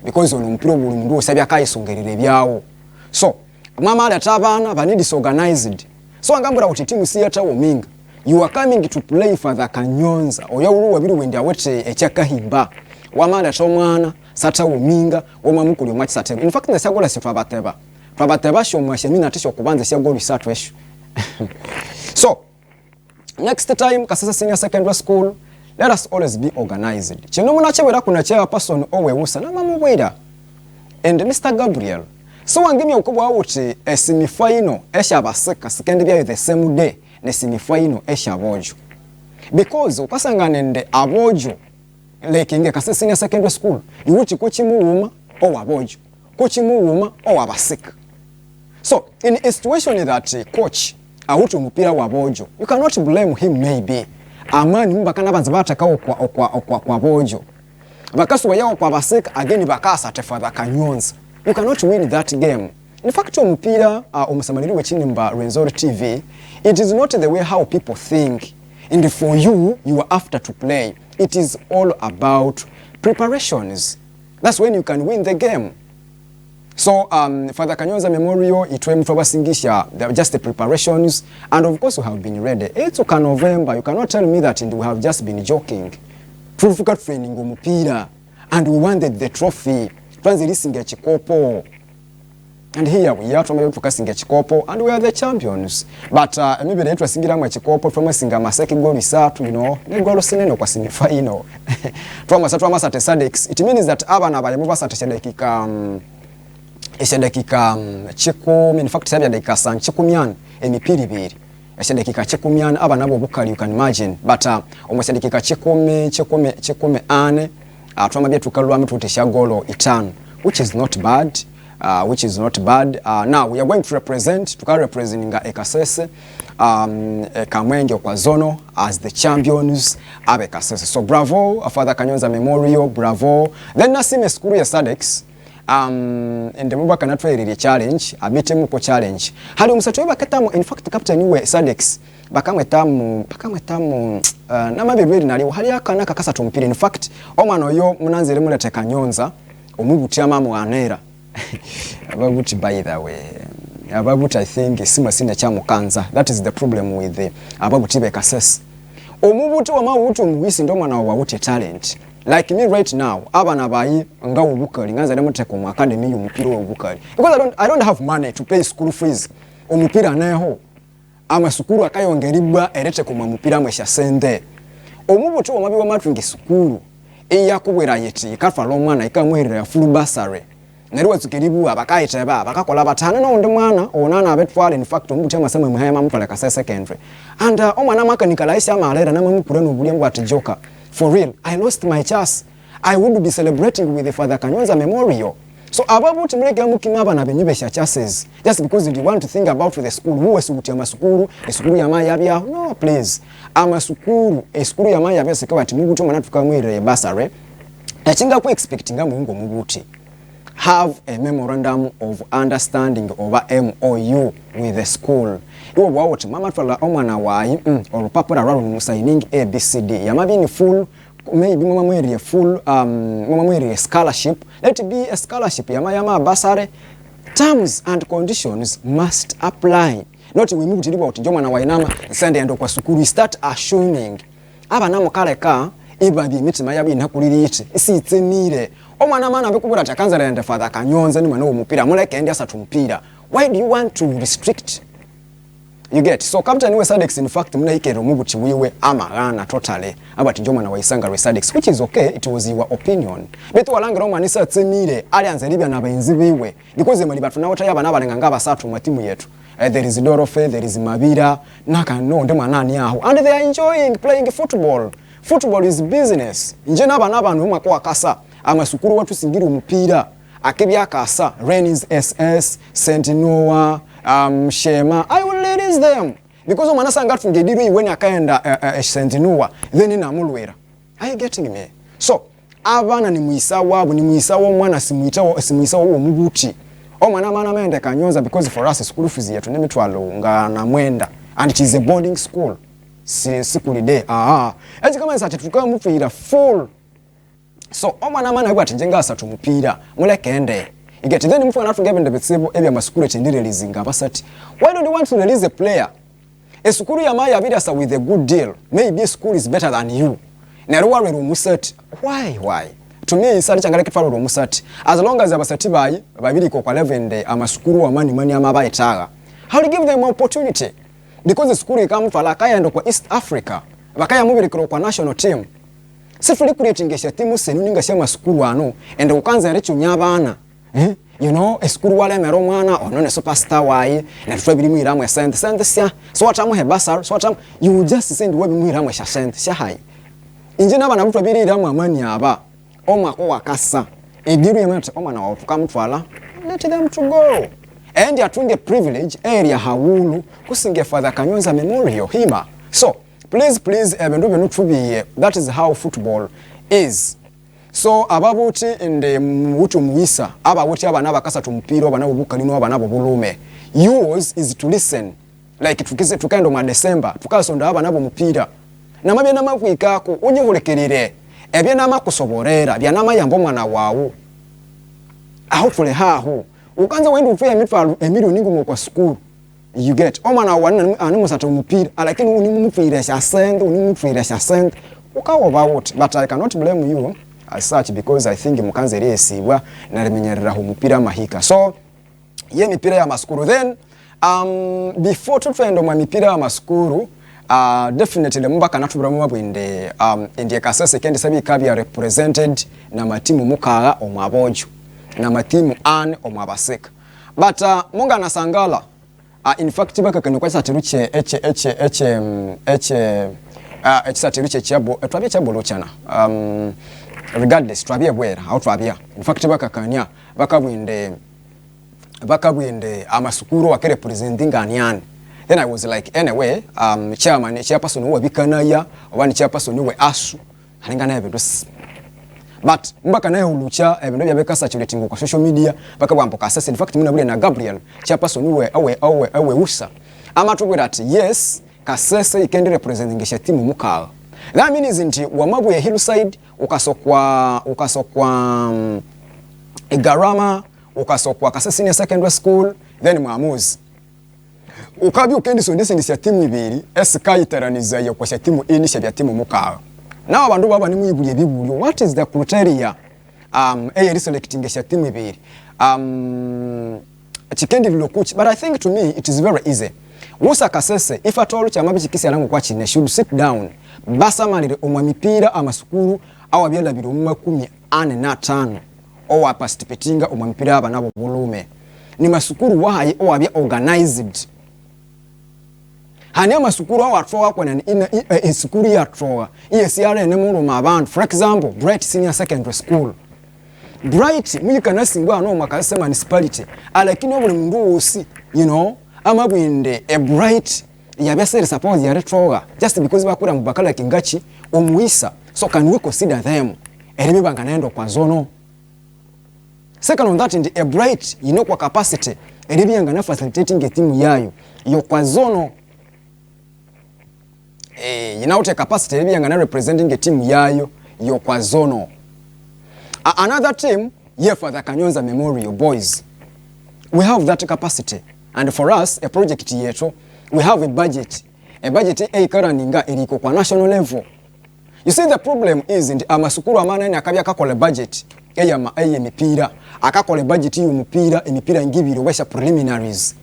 Speaker 2: because ono mupira buli mundu osabya kayisongerere byawo. So mama ala tabana ba need disorganized. So angambura kuti team si yata wominga. You are coming to play Father Kanyonza oya uruwa biru wende awete ekyakahimba wamala tomwana sata wominga woma mukuli omwa Ekisathiro. In fact nesagola sifa bateba sho mwashemina tisho kubanza syagoli satu esho. So next time Kasasa Senior Secondary School, let us always be organized. Chino munachewera kuna chairperson owewusa na mamubwera and Mr. Gabriel. So wangimya ukubwa awuti semi-final esha baseka second bya the same day ne semi-final esha abojo, because ukasangana nde abojo like nge Kasasa Senior Secondary School iwuti kuchimuuma o abojo kuchimuuma o abaseka. So in a situation that coach awuti mupira wa bojo, you cannot blame him. Maybe amani mbakana banza batakawo kwa bojo bakasu yawo kwa baseka again bakasa te Father Kanyonza. You cannot win that game. In fact, omupira omusamaliri w'ekinimba Rwenzoris TV, it is not the way how people think. And for you, you are after to play. It is all about preparations. That's when you can win the game. So, Father Kanyonza Memorial, it went for just the preparations, and of course we have been ready. It's okay November. You cannot tell me that we have just been joking. Tulifuka training omupira, and we wanted the trophy. Twanzilisinga chikopo. And here we are tukasinga chikopo, and we are the champions. But maybe the twasingira mwa chikopo twasinga maseki goli satu, you know, ne golo sineno kwa semifinal. Twamasate Sadex. It means that abana bayamuba sateshedekika esedekika chikumi, in fact sabya dekika san chikumyan emipiri biri. Esedekika chikumyan abana bo bukali, you can imagine. But omusedekika chikumi ane twamabye tukalwa mututesha golo itano, which is not bad. Now we are going to represent Ekasese Kamwenge kwa Zono as the champions of Ekasese. So bravo, Father Kanyonza Memorial, bravo. Then nasime skuru ya Sadex ndemubaka natwerire challenge, abitemu ko challenge. Hali umusatu bakatamu, in fact captain we Sadex bakamwetamu namabeberi nali hali akana kakasa tumpire. In fact omwana oyo munanzire mulete Kanyonza omubuti amamu anera. Ababuti, by the way, Ababuti, I think sina chamukanza. That is the problem with the Ababuti Ekasese. Omubuti wa mawuti omuwisi ndo mwana wa wuti talent. Like me right now, abana bayi nga obukali nganza demuteko mu academy y'omupira obukali. Because I don't have money to pay school fees. Omupira neho amasukuru akayongeribwa erete ku mupira mwesha sente. Omubuti wa mabi wa matwingi sukuru eyakubwera yeti kafala omwana ikamwerera full bursary. Neriwa tukiribu abakaita bakakola batana no ndi mwana onana abetwala. In fact omubuti amasema muhema mutwala kasa secondary, and omwana makanikalaisha amalera namamukura no bulimu ati Joka. For real, I lost my chance. I would be celebrating with the Father Kanyonza Memorial. So ababuti mleke mukima abana benyibesha chances just because you want to think about the school. Who was uti amasukuru esukuru ya maya bya? No, please. Amasukuru esukuru ya maya bya sekawa ati mubuti mwana tukamwire basare. Achinga ku expecting mungu mubuti have a memorandum of understanding over MOU with the school. Iwo bwawoti mama twala omwana wayi olupapula lwalo musigning ABCD yamabi ni full, maybe mama mweri scholarship. Let it be a scholarship yama basare. Terms and conditions must apply. Not we move to the about jomwana wainama sende endo kwa sukuru. Start assuming abana mukaleka ibabi mitima yabi nakulirichi isitsenire omwana mana bekubura takanza lende Father Kanyonza ni mwana omupira muleke ndi asatumpira. Why do you want to restrict? You get? So Captain we Sadex, in fact mnaikero mubuti wiwe amagana totally abati jomwana waisanga we Sadex, which is okay. It was your opinion. Betu walanga romanisa tsemire ali anze libya na bainzi biwe because mali batu na otaya bana balenganga basatu mu timu yetu. There is Dorofe, there is Mabira, naka no ndema nani aho, and they are enjoying playing football. Football is business. Nje naba numa kwa kasa amasukuru watu singira umupira akebya kasa Renis SS Saint Noah Shema. I will release them because omwana sanga tungediru when akaenda Saint Noah then na mulwera. Are you getting me? So abana ni muisa wabo ni muisa wo mwana simuita wo mubuti omwana mana mende Kanyonza because for us school fees yetu nemitwalo nga na mwenda, and it is a boarding school. Sikuli day eti kama nsati tukamufira full. So omwana mana bwati njenga asatu mupira muleke ende igeti then mufana tungebe betsibo ebya masukuru etindire lizinga basati. Why don't you want to release a player? A sukuru ya maya bidasa with a good deal. Maybe a school is better than you. Neruwa rumusati. Why? To me insali changaleke falo rumusati. As long as abasati babiri ko kwa 11 day amasukuru wa mani amabaye taga. How to give them opportunity? Because the school ikamu fala kaya ndo kwa East Africa. Bakaya mubiri kwa national team. Sifuli creating timu senuninga shema skuru ano ende ukanza rechu nyabana. You know, a school wale mero mwana onone superstar wae na tutwabiri muiramwe send sia so watamu he basar so watamu you just send webi muiramwe sha send sha hai inje naba na mutwabiri iramwe amani aba omwa ko wakasa ebiru yemate omwa na wafuka mutwala let them to go and yatunge privilege area hawulu kusinge Father Kanyonza Memorial hima. So please ebendu benu tubiye. That is how football is. so ababuti ende mutu muisa ababuti abana bakasa tumupira abana bubukalino abana bulume. Yours is to listen. Like tukendo mu December tukasonda abana mupira. Namabye namakwikako unyihulekerere. Ebye namakusoborera bya namayambo mwana wawo. Hopefully haho. Ukanza wenda ufya mitwalo emiliyoni ngumu kwa school. You get omwana wana animusata mupira lakini unimupira syasenga unimupira syasenga ukawo bawot. But I cannot blame you as such because I think mukanze resibwa na remenyerera ho mupira mahika. So ye mipira ya maskuru then before tutwendo mwa mipira ya maskuru definitely mbaka natuburamu mabwinde indie kasese kendi sabi kabya represented na matimu mukaga omwabojo na matimu an omwabaseka. But munga nasangala in fact baka kano kwa satiruche satiruche cyabo twabye cyabolo cyana regardless twabye bwera how twabye in fact baka kanya bakabwinde amasukuru akere representing anyane. Then I was like anyway chairperson we bikanaya obani chairperson we asu halinga na ebedos. But mbaka naye ulucha ebintu byabeka saturating kwa social media bakabambo kasese. In fact muna bule na Gabriel chairperson we awe usa amatubwira ati yes kasese ikendi representing sha team mukala. That means nti wamabu ya hillside ukasokwa Garama ukasokwa kasese senior secondary school then mwamuzi ukabi ukendi sondese ni sha team ibiri SK iteraniza yo kwa sha team inisha bya team mukala. Now abandu baba ni mwibuli bibuli. What is the criteria selecting sha team ibiri chikendi lilokuchi? But I think to me it is very easy. Musa kasese if at all chamabi chikisi alangu kwa chine should sit down basa malire omwa mipira amasukuru awa byala biro mu 15 owa participatinga omwa mipira aba nabo bulume ni masukuru wahaye owa bya organized. Hani amasukuru awa atwa kwa na esukuru ya atwa ESR ne mu abantu for example Bright Senior Secondary School. Bright muyikana singwa no makase municipality alakini obuli mundu osi you know amabwinde a Bright yabese suppose ya retroga just because bakura mubakala kingachi omuisa. So can we consider them elimi banganaendo kwa zono? Second on that in a Bright you know kwa capacity elimi yangana facilitating team yayo yo kwa zono you know the capacity elimi yangana representing a team yayo yo kwa zono. Another team ye for the Kanyonza Memorial Boys we have that capacity. And for us, a project yeto, we have a budget. A budget eikaraninga eliko kwa national level. You see the problem is in amasukuru amana ni akabya kakole budget eye mipira akakole budget yu mipira ngibiro wesha preliminaries.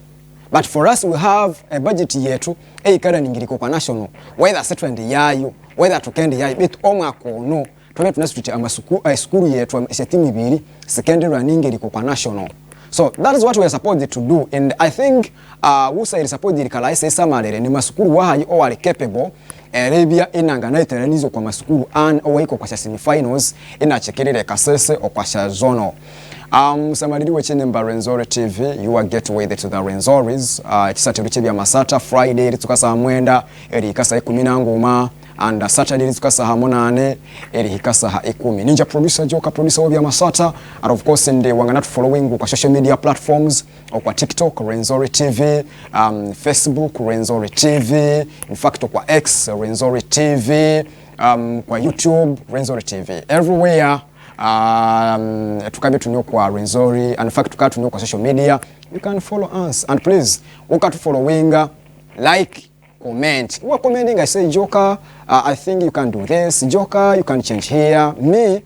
Speaker 2: But for us we have a budget yetu eikaraninga eliko kwa national whether setwend yayo whether tukende yayo bit omwako no tole tunasituti amasukuru yetu esetimu ibiri secondary running eliko kwa national. So that is what we are supposed to do, and I think Wusa is supposed to realize samalere ni masukuru wahayi o wali capable Arabia inangana iteranizo kwa masukuru an owaiko kwa semifinals inachekelele kasese o kwa zono. Samaliri wechene mba Rwenzoris TV, you are Getway to the Rwenzoris. Ekisathiro Kye'Byamasatha Friday litukasa mwenda eri kasa 10 ngoma and Saturday litukasa ha 8 eri hikasa ha 10. Ninja producer Joka producer Kye'Byamasatha, and of course inde wangana to following kwa social media platforms kwa TikTok Rwenzoris TV, Facebook Rwenzoris TV, in fact kwa X Rwenzoris TV, kwa YouTube Rwenzoris TV, everywhere. Tukabe tunyo kwa Rwenzoris, and in fact tukabe tunyo kwa social media. You can follow us, and please ukatu following, like, comment. You are commenting, I say Joka, I think you can do this, Joka, you can change here, me.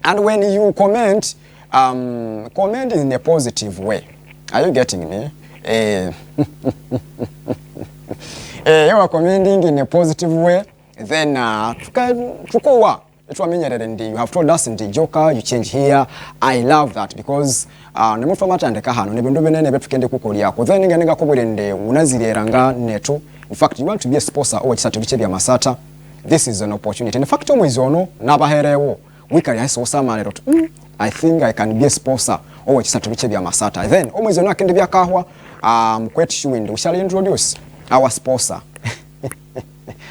Speaker 2: And when you comment, comment in a positive way. Are you getting me? You are commenting in a positive way, then you have told us in the Joka, you change here. I love that because in fact you want to be a sponsor or Ekisathiro Kye'Byamasatha. This is an opportunity. In fact, we can I think I can be a sponsor or Ekisathiro Kye'Byamasatha. Then omwezono akende byakahwa we shall introduce our sponsor.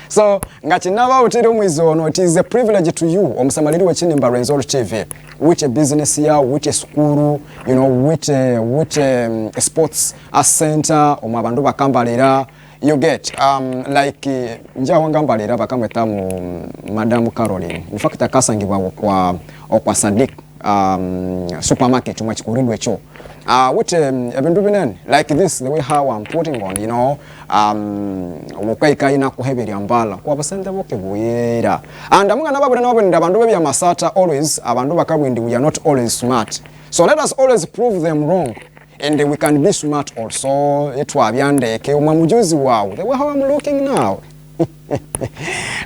Speaker 2: So ngachinaba utiri omwizi ono, it is a privilege to you omusamaliri w'ekinimba Rwenzoris TV, which a business ya, which a school, you know, which a sports center omabandu bakambalira. You get like nja wangambalira bakamweta mu Madam Caroline. In fact akasangibwa kwa Sadik supermarket chuma chikuridwe cho. Which ebindu binene like this, the way how I'm putting on, you know, mukaika ina kuheberi ambala kwa basente boke buyera. And amunga nababura nababura abandu b'Ekyamasatha always abandu bakabwindi, we are not always smart. So let us always prove them wrong. And we can be smart also. Etwabyandeke umujuzi wow. The way how I'm looking now.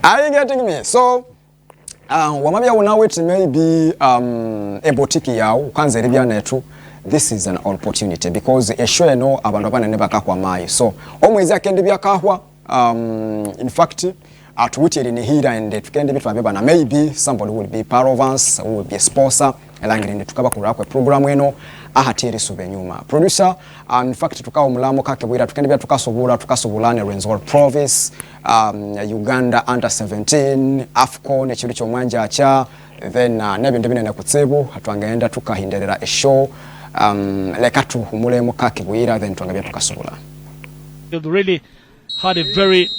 Speaker 2: Are you getting me? So wamabya unawet maybe a boutique yawo kanze ebyanetu. This is an opportunity because esho no abantu abanene bakakwa mai. So omwezi akende byakahwa in fact at which in here and tukende bitwabeba na maybe somebody will be part of us, will be a sponsor elangirinde tukaba kurakwe program eno ahatiri sube nyuma producer in fact tukawo mulamo kakebwira tukende tukasobulane Rwenzoris province Uganda under 17 AFCON ekiro kyomwanja acha then nebintu binene kutsebu hatwangaenda tukahinderera a show lekatu humulemo kakebwira then twangabya tukasobulana.
Speaker 3: It really had a very